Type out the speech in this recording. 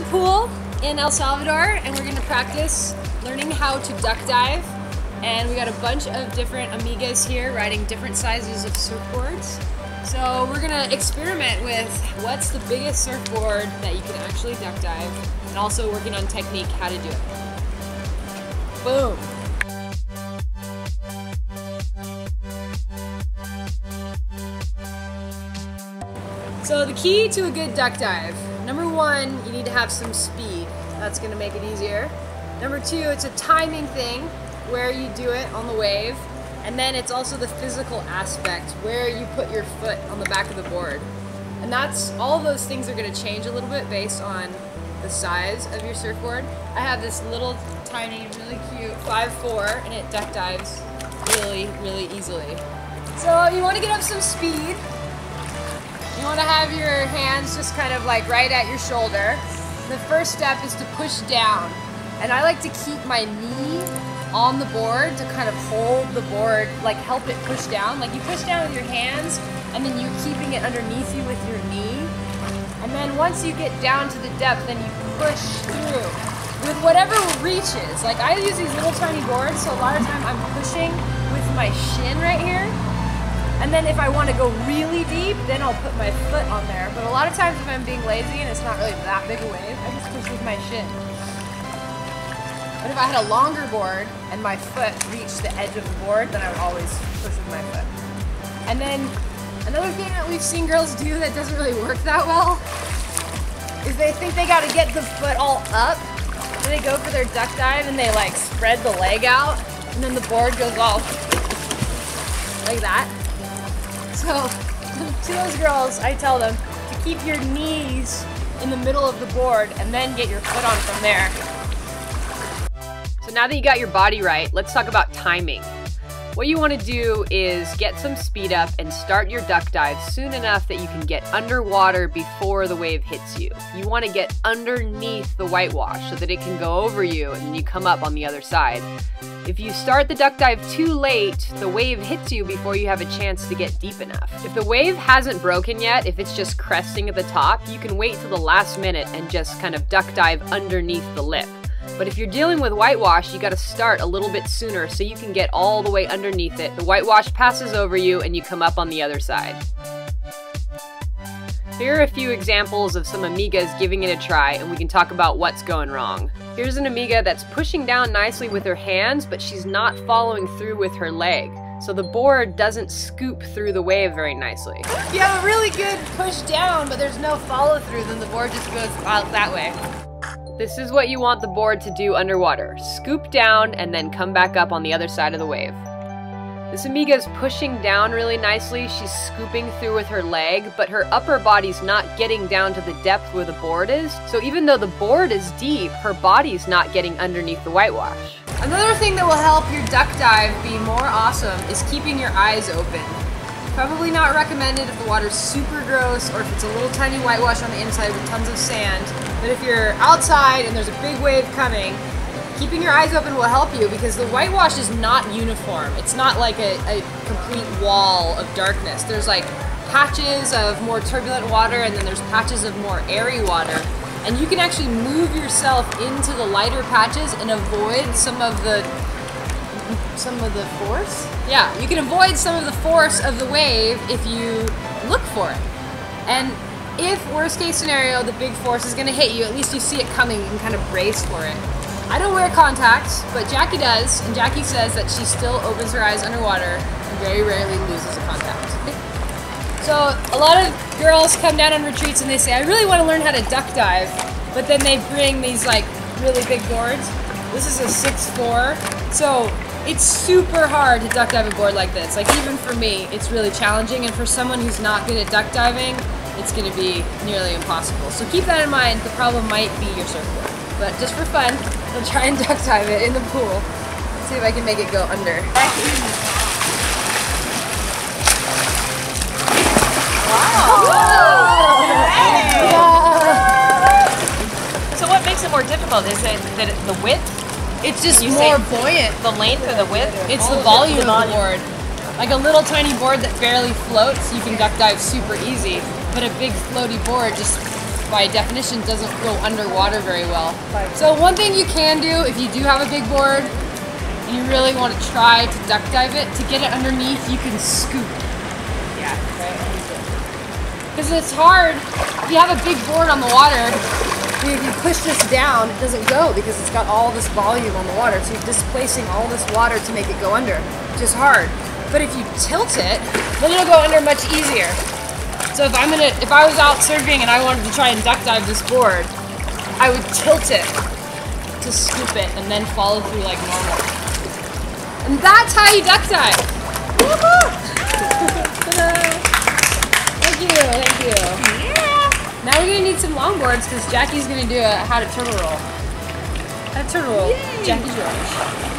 the pool in El Salvador and we're gonna practice learning how to duck dive. And we got a bunch of different amigas here riding different sizes of surfboards. So we're gonna experiment with what's the biggest surfboard that you can actually duck dive, and also working on technique, how to do it. Boom. So the key to a good duck dive, number one, you need to have some speed. That's gonna make it easier. Number two, it's a timing thing, where you do it on the wave. And then it's also the physical aspect, where you put your foot on the back of the board. And that's, all of those things are gonna change a little bit based on the size of your surfboard. I have this little tiny, really cute 5'4", and it duck dives really, really easily. So you wanna get up some speed. You wanna have your hands just kind of like right at your shoulder. The first step is to push down. And I like to keep my knee on the board to kind of hold the board, like help it push down. Like you push down with your hands and then you're keeping it underneath you with your knee. And then once you get down to the depth, then you push through with whatever reaches. Like I use these little tiny boards, so a lot of time I'm pushing with my shin right here. And then if I want to go really deep, then I'll put my foot on there. But a lot of times if I'm being lazy and it's not really that big a wave, I just push with my shin. But if I had a longer board and my foot reached the edge of the board, then I would always push with my foot. And then another thing that we've seen girls do that doesn't really work that well is they think they gotta get the foot all up. So they go for their duck dive and they like spread the leg out and then the board goes all like that. So to those girls, I tell them to keep your knees in the middle of the board and then get your foot on from there. So now that you got your body right, let's talk about timing. What you want to do is get some speed up and start your duck dive soon enough that you can get underwater before the wave hits you. You want to get underneath the whitewash so that it can go over you and you come up on the other side. If you start the duck dive too late, the wave hits you before you have a chance to get deep enough. If the wave hasn't broken yet, if it's just cresting at the top, you can wait till the last minute and just kind of duck dive underneath the lip. But if you're dealing with whitewash, you gotta start a little bit sooner so you can get all the way underneath it. The whitewash passes over you and you come up on the other side. Here are a few examples of some amigas giving it a try, and we can talk about what's going wrong. Here's an amiga that's pushing down nicely with her hands, but she's not following through with her leg. So the board doesn't scoop through the wave very nicely. If you have a really good push down, but there's no follow through, then the board just goes out that way. This is what you want the board to do underwater. Scoop down and then come back up on the other side of the wave. This amiga is pushing down really nicely. She's scooping through with her leg, but her upper body's not getting down to the depth where the board is. So even though the board is deep, her body's not getting underneath the whitewash. Another thing that will help your duck dive be more awesome is keeping your eyes open. Probably not recommended if the water's super gross or if it's a little tiny whitewash on the inside with tons of sand. But if you're outside and there's a big wave coming, keeping your eyes open will help you because the whitewash is not uniform. It's not like a complete wall of darkness. There's like patches of more turbulent water and then there's patches of more airy water. And you can actually move yourself into the lighter patches and avoid some of the force? Yeah, you can avoid some of the force of the wave if you look for it. And if, worst case scenario, the big force is gonna hit you, at least you see it coming and kind of brace for it. I don't wear contacts, but Jackie does, and Jackie says that she still opens her eyes underwater and very rarely loses a contact. So a lot of girls come down on retreats and they say, I really want to learn how to duck dive, but then they bring these like really big boards. This is a 6'4", so it's super hard to duck dive a board like this. Like even for me, it's really challenging, and for someone who's not good at duck diving, it's going to be nearly impossible. So keep that in mind. The problem might be your surfboard. But just for fun, we'll try and duck dive it in the pool. Let's see if I can make it go under. Wow! So what makes it more difficult? Is it that the width? It's just more buoyant. The length or the width? It's the volume of the board. Like a little tiny board that barely floats, you can duck dive super easy. But a big floaty board just by definition doesn't go underwater very well. So one thing you can do if you do have a big board and you really want to try to duck dive it, to get it underneath you can scoop. Yeah. Because it's hard, if you have a big board on the water, if you push this down, it doesn't go because it's got all this volume on the water. So you're displacing all this water to make it go under, which is hard. But if you tilt it, then it'll go under much easier. So if I was out surfing and I wanted to try and duck dive this board, I would tilt it to scoop it and then follow through like normal. And that's how you duck dive. Woohoo! Thank you. Yeah. Now we're gonna need some longboards because Jackie's gonna do how to turtle roll. Jackie George.